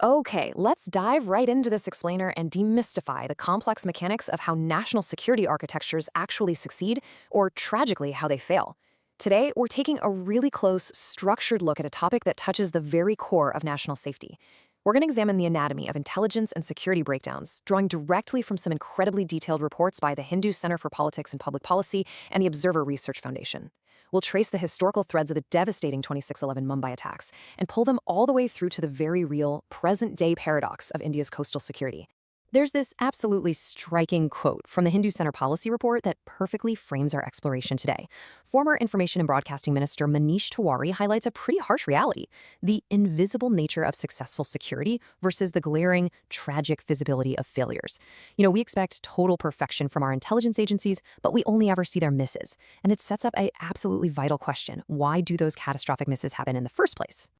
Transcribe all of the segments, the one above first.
Okay, let's dive right into this explainer and demystify the complex mechanics of how national security architectures actually succeed, or tragically, how they fail. Today, we're taking a really close, structured look at a topic that touches the very core of national safety. We're going to examine the anatomy of intelligence and security breakdowns, drawing directly from some incredibly detailed reports by the Hindu Center for Politics and Public Policy and the Observer Research Foundation. We'll trace the historical threads of the devastating 2611 Mumbai attacks and pull them all the way through to the very real, present-day paradox of India's coastal security. There's this absolutely striking quote from the Hindu Center Policy Report that perfectly frames our exploration today. Former Information and Broadcasting Minister Manish Tiwari highlights a pretty harsh reality: the invisible nature of successful security versus the glaring, tragic visibility of failures. We expect total perfection from our intelligence agencies, but we only ever see their misses. And it sets up an absolutely vital question: why do those catastrophic misses happen in the first place?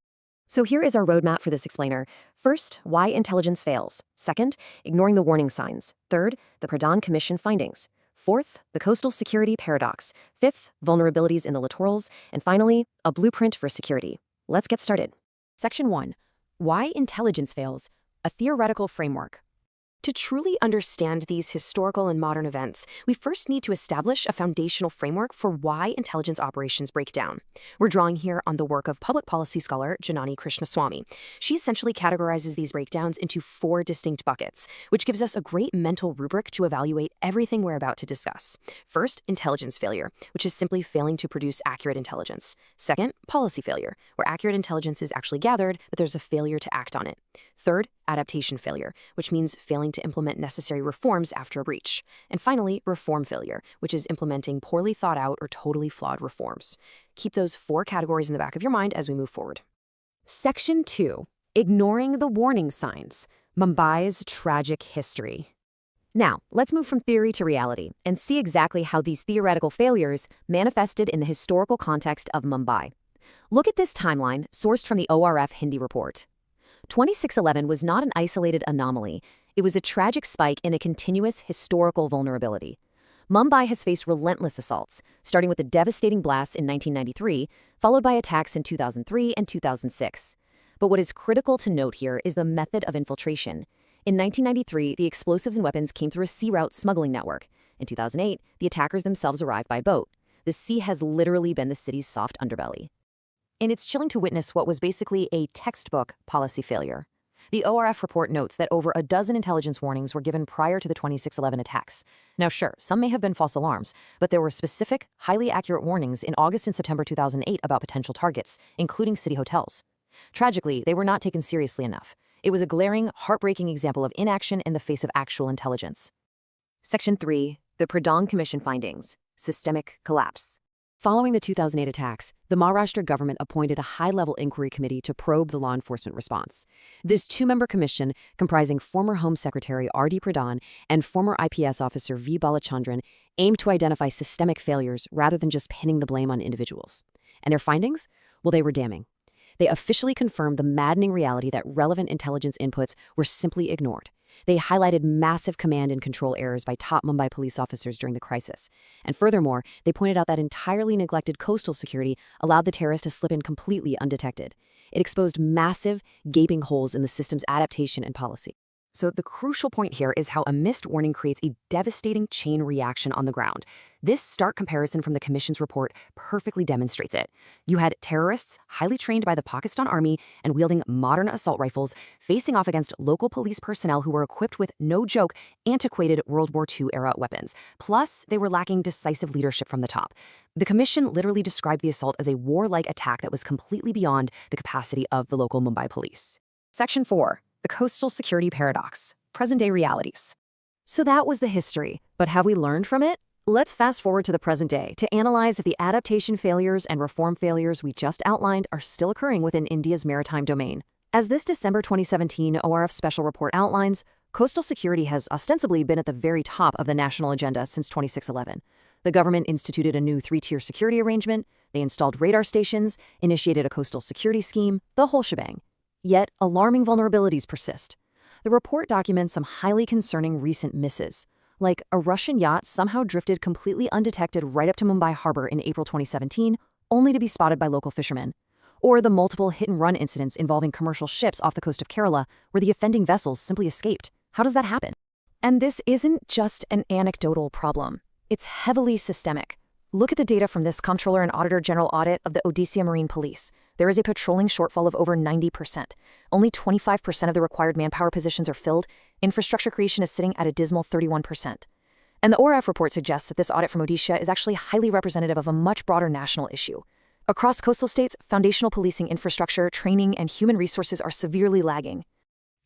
So here is our roadmap for this explainer. First, why intelligence fails. Second, ignoring the warning signs. Third, the Pradhan Commission findings. Fourth, the coastal security paradox. Fifth, vulnerabilities in the littorals. And finally, a blueprint for security. Let's get started. Section 1. Why intelligence fails. A theoretical framework. To truly understand these historical and modern events, we first need to establish a foundational framework for why intelligence operations break down. We're drawing here on the work of public policy scholar Janani Krishnaswamy. She essentially categorizes these breakdowns into 4 distinct buckets, which gives us a great mental rubric to evaluate everything we're about to discuss. First, intelligence failure, which is simply failing to produce accurate intelligence. Second, policy failure, where accurate intelligence is actually gathered, but there's a failure to act on it. Third, adaptation failure, which means failing to implement necessary reforms after a breach. And finally, reform failure, which is implementing poorly thought out or totally flawed reforms. Keep those 4 categories in the back of your mind as we move forward. Section 2. Ignoring the warning signs. Mumbai's tragic history. Now, let's move from theory to reality and see exactly how these theoretical failures manifested in the historical context of Mumbai. Look at this timeline, sourced from the ORF Hindi report. 2611 was not an isolated anomaly. It was a tragic spike in a continuous historical vulnerability. Mumbai has faced relentless assaults, starting with the devastating blasts in 1993, followed by attacks in 2003 and 2006. But what is critical to note here is the method of infiltration. In 1993, the explosives and weapons came through a sea route smuggling network. In 2008, the attackers themselves arrived by boat. The sea has literally been the city's soft underbelly. And it's chilling to witness what was basically a textbook policy failure. The ORF report notes that over a dozen intelligence warnings were given prior to the 2611 attacks. Now sure, some may have been false alarms, but there were specific, highly accurate warnings in August and September 2008 about potential targets, including city hotels. Tragically, they were not taken seriously enough. It was a glaring, heartbreaking example of inaction in the face of actual intelligence. Section 3. The Pradhan Commission findings. Systemic collapse. Following the 2008 attacks, the Maharashtra government appointed a high-level inquiry committee to probe the law enforcement response. This 2-member commission, comprising former Home Secretary R.D. Pradhan and former IPS officer V. Balachandran, aimed to identify systemic failures rather than just pinning the blame on individuals. And their findings? Well, they were damning. They officially confirmed the maddening reality that relevant intelligence inputs were simply ignored. They highlighted massive command and control errors by top Mumbai police officers during the crisis. And furthermore, they pointed out that entirely neglected coastal security allowed the terrorists to slip in completely undetected. It exposed massive, gaping holes in the system's adaptation and policy. So the crucial point here is how a missed warning creates a devastating chain reaction on the ground. This stark comparison from the Commission's report perfectly demonstrates it. You had terrorists, highly trained by the Pakistan Army and wielding modern assault rifles, facing off against local police personnel who were equipped with, no joke, antiquated World War II-era weapons. Plus, they were lacking decisive leadership from the top. The Commission literally described the assault as a warlike attack that was completely beyond the capacity of the local Mumbai police. Section 4. The coastal security paradox. Present-day realities. So that was the history, but have we learned from it? Let's fast forward to the present day to analyze if the adaptation failures and reform failures we just outlined are still occurring within India's maritime domain. As this December 2017 ORF special report outlines, coastal security has ostensibly been at the very top of the national agenda since 2611. The government instituted a new 3-tier security arrangement, they installed radar stations, initiated a coastal security scheme, the whole shebang. Yet, alarming vulnerabilities persist. The report documents some highly concerning recent misses, like a Russian yacht somehow drifted completely undetected right up to Mumbai harbor in April 2017, only to be spotted by local fishermen. or the multiple hit-and-run incidents involving commercial ships off the coast of Kerala where the offending vessels simply escaped. How does that happen? And this isn't just an anecdotal problem. It's heavily systemic. Look at the data from this Comptroller and Auditor General audit of the Odisha Marine Police. There is a patrolling shortfall of over 90%. Only 25% of the required manpower positions are filled. Infrastructure creation is sitting at a dismal 31%. And the ORF report suggests that this audit from Odisha is actually highly representative of a much broader national issue. Across coastal states, foundational policing infrastructure, training, and human resources are severely lagging.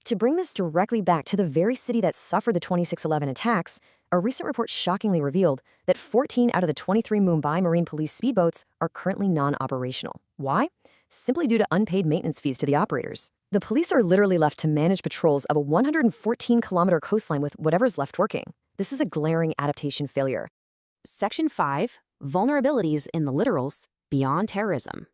To bring this directly back to the very city that suffered the 26/11 attacks, a recent report shockingly revealed that 14 out of the 23 Mumbai Marine Police speedboats are currently non-operational. Why? Simply due to unpaid maintenance fees to the operators. The police are literally left to manage patrols of a 114-kilometer coastline with whatever's left working. This is a glaring adaptation failure. Section 5, Vulnerabilities in the Littorals Beyond Terrorism.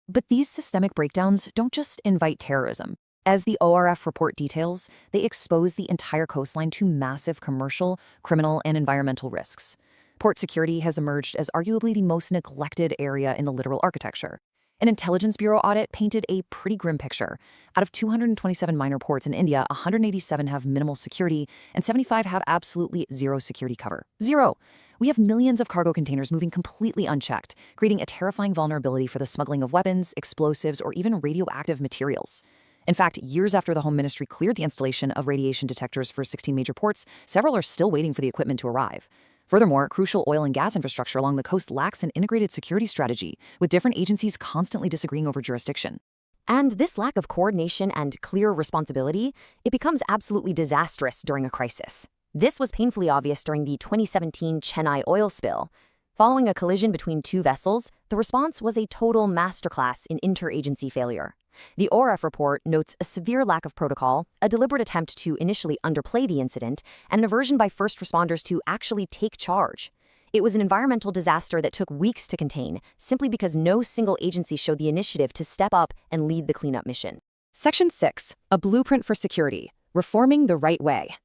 But these systemic breakdowns don't just invite terrorism. As the ORF report details, they expose the entire coastline to massive commercial, criminal, and environmental risks. Port security has emerged as arguably the most neglected area in the littoral architecture. An Intelligence Bureau audit painted a pretty grim picture. Out of 227 minor ports in India, 187 have minimal security, and 75 have absolutely zero security cover. Zero! We have millions of cargo containers moving completely unchecked, creating a terrifying vulnerability for the smuggling of weapons, explosives, or even radioactive materials. In fact, years after the Home Ministry cleared the installation of radiation detectors for 16 major ports, several are still waiting for the equipment to arrive. Furthermore, crucial oil and gas infrastructure along the coast lacks an integrated security strategy, with different agencies constantly disagreeing over jurisdiction. And this lack of coordination and clear responsibility, it becomes absolutely disastrous during a crisis. This was painfully obvious during the 2017 Chennai oil spill. Following a collision between two vessels, the response was a total masterclass in interagency failure. The ORF report notes a severe lack of protocol, a deliberate attempt to initially underplay the incident, and an aversion by first responders to actually take charge. It was an environmental disaster that took weeks to contain, simply because no single agency showed the initiative to step up and lead the cleanup mission. Section 6, A Blueprint for Security, Reforming the Right Way.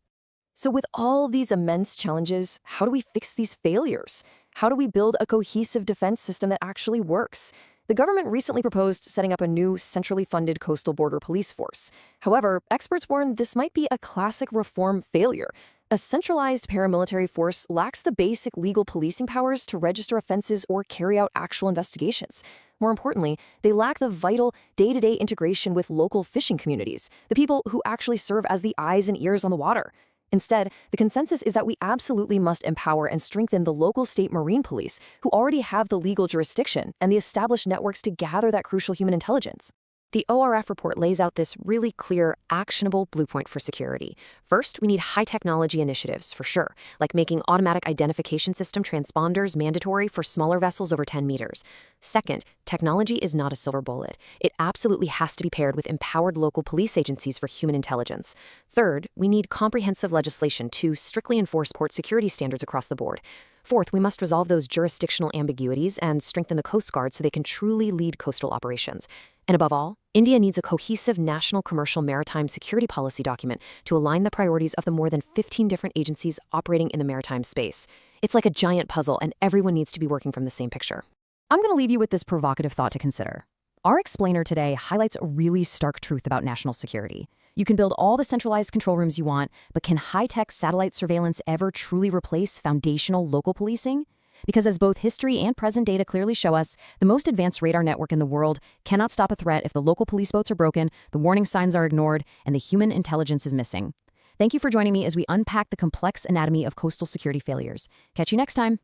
So with all these immense challenges, how do we fix these failures? How do we build a cohesive defense system that actually works? The government recently proposed setting up a new centrally funded coastal border police force. However, experts warn this might be a classic reform failure. A centralized paramilitary force lacks the basic legal policing powers to register offenses or carry out actual investigations. More importantly, they lack the vital day-to-day integration with local fishing communities, the people who actually serve as the eyes and ears on the water. Instead, the consensus is that we absolutely must empower and strengthen the local state marine police, who already have the legal jurisdiction and the established networks to gather that crucial human intelligence. The ORF report lays out this really clear, actionable blueprint for security. First, we need high-technology initiatives, for sure, like making automatic identification system transponders mandatory for smaller vessels over 10 meters. Second, technology is not a silver bullet. It absolutely has to be paired with empowered local police agencies for human intelligence. Third, we need comprehensive legislation to strictly enforce port security standards across the board. Fourth, we must resolve those jurisdictional ambiguities and strengthen the Coast Guard so they can truly lead coastal operations. And above all, India needs a cohesive national commercial maritime security policy document to align the priorities of the more than 15 different agencies operating in the maritime space. It's like a giant puzzle, and everyone needs to be working from the same picture. I'm going to leave you with this provocative thought to consider. Our explainer today highlights a really stark truth about national security. You can build all the centralized control rooms you want, but can high-tech satellite surveillance ever truly replace foundational local policing? Because as both history and present data clearly show us, the most advanced radar network in the world cannot stop a threat if the local police boats are broken, the warning signs are ignored, and the human intelligence is missing. Thank you for joining me as we unpack the complex anatomy of coastal security failures. Catch you next time.